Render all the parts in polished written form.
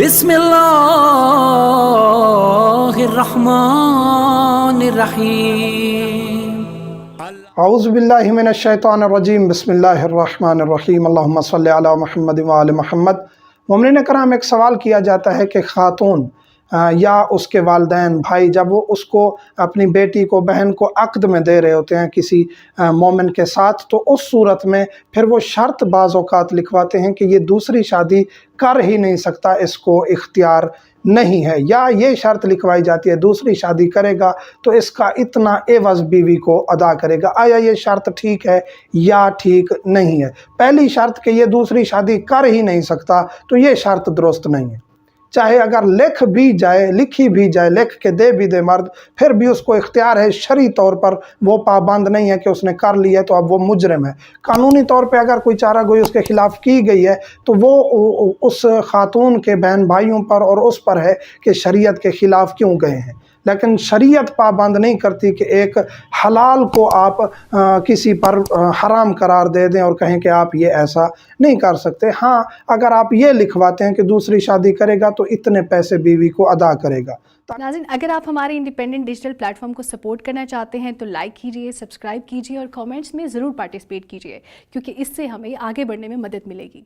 بسم اللہ الرحمن الرحیم۔ اعوذ باللہ من الشیطان الرجیم، بسم اللہ الرحمن الرحیم، اللہم صلی علی محمد وآل محمد۔ مومنین کرام، ایک سوال کیا جاتا ہے کہ خاتون یا اس کے والدین، بھائی، جب وہ اس کو، اپنی بیٹی کو، بہن کو عقد میں دے رہے ہوتے ہیں کسی مومن کے ساتھ، تو اس صورت میں پھر وہ شرط بعض اوقات لکھواتے ہیں کہ یہ دوسری شادی کر ہی نہیں سکتا، اس کو اختیار نہیں ہے، یا یہ شرط لکھوائی جاتی ہے دوسری شادی کرے گا تو اس کا اتنا عوض بیوی کو ادا کرے گا۔ آیا یہ شرط ٹھیک ہے یا ٹھیک نہیں ہے؟ پہلی شرط کہ یہ دوسری شادی کر ہی نہیں سکتا، تو یہ شرط درست نہیں ہے۔ چاہے اگر لکھی بھی جائے، لکھ کے دے بھی دے مرد، پھر بھی اس کو اختیار ہے، شرعی طور پر وہ پابند نہیں ہے کہ اس نے کر لی ہے تو اب وہ مجرم ہے۔ قانونی طور پہ اگر کوئی چارہ گوئی اس کے خلاف کی گئی ہے تو وہ اس خاتون کے بہن بھائیوں پر اور اس پر ہے کہ شریعت کے خلاف کیوں گئے ہیں، لیکن شریعت پابند نہیں کرتی کہ ایک حلال کو آپ کسی پر حرام قرار دے دیں اور کہیں کہ آپ یہ ایسا نہیں کر سکتے۔ ہاں، اگر آپ یہ لکھواتے ہیں کہ دوسری شادی کرے گا تو اتنے پیسے بیوی کو ادا کرے گا۔ ناظرین، اگر آپ ہمارے انڈیپینڈنٹ ڈیجیٹل پلیٹ فارم کو سپورٹ کرنا چاہتے ہیں تو لائک کیجئے، سبسکرائب کیجئے اور کامنٹس میں ضرور پارٹیسپیٹ کیجئے، کیونکہ اس سے ہمیں آگے بڑھنے میں مدد ملے گی،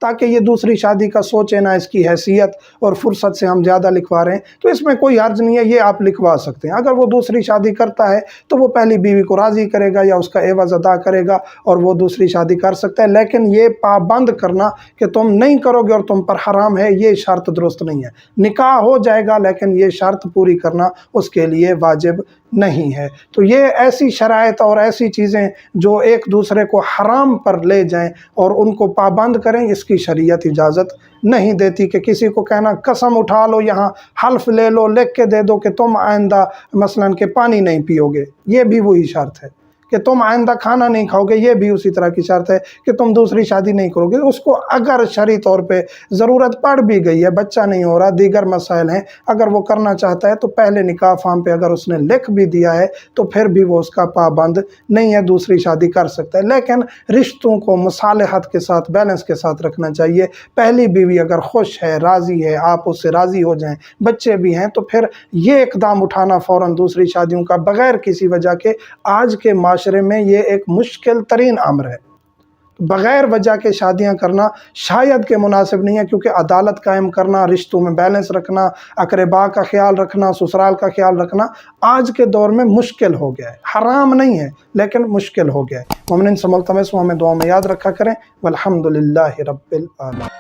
تاکہ یہ دوسری شادی کا سوچے نہ، اس کی حیثیت اور فرصت سے ہم زیادہ لکھوا رہے ہیں تو اس میں کوئی حرج نہیں ہے، یہ آپ لکھوا سکتے ہیں۔ اگر وہ دوسری شادی کرتا ہے تو وہ پہلی بیوی کو راضی کرے گا یا اس کا عوض ادا کرے گا اور وہ دوسری شادی کر سکتا ہے، لیکن یہ پابند کرنا کہ تم نہیں کرو گے اور تم پر حرام ہے، یہ شرط درست نہیں ہے۔ نکاح ہو جائے گا لیکن یہ شرط پوری کرنا اس کے لیے واجب نہیں ہے۔ تو یہ ایسی شرائط اور ایسی چیزیں جو ایک دوسرے کو حرام پر لے جائیں اور ان کو پابند کریں، اس کی شریعت اجازت نہیں دیتی کہ کسی کو کہنا قسم اٹھا لو، یہاں حلف لے لو، لکھ کے دے دو کہ تم آئندہ مثلاً کہ پانی نہیں پیو گے، یہ بھی وہی شرط ہے کہ تم آئندہ کھانا نہیں کھاؤ گے، یہ بھی اسی طرح کی شرط ہے کہ تم دوسری شادی نہیں کرو گے۔ اس کو اگر شرعی طور پہ ضرورت پڑ بھی گئی ہے، بچہ نہیں ہو رہا، دیگر مسائل ہیں، اگر وہ کرنا چاہتا ہے تو پہلے نکاح فارم پہ اگر اس نے لکھ بھی دیا ہے تو پھر بھی وہ اس کا پابند نہیں ہے، دوسری شادی کر سکتا ہے۔ لیکن رشتوں کو مصالحت کے ساتھ، بیلنس کے ساتھ رکھنا چاہیے۔ پہلی بیوی اگر خوش ہے، راضی ہے، آپ اس سے راضی ہو جائیں، بچے بھی ہیں، تو پھر یہ اقدام اٹھانا فوراً دوسری شادیوں کا بغیر کسی وجہ کے، آج کے معاشرے میں یہ ایک مشکل ترین امر ہے۔ بغیر وجہ کے شادیاں کرنا شاید کہ مناسب نہیں ہے، کیونکہ عدالت قائم کرنا، رشتوں میں بیلنس رکھنا، اقربا کا خیال رکھنا، سسرال کا خیال رکھنا آج کے دور میں مشکل ہو گیا ہے۔ حرام نہیں ہے لیکن مشکل ہو گیا ہے۔ مومنین سے ملتمس ہوں، ہمیں دعا میں یاد رکھا کریں۔ والحمدللہ رب العالمین۔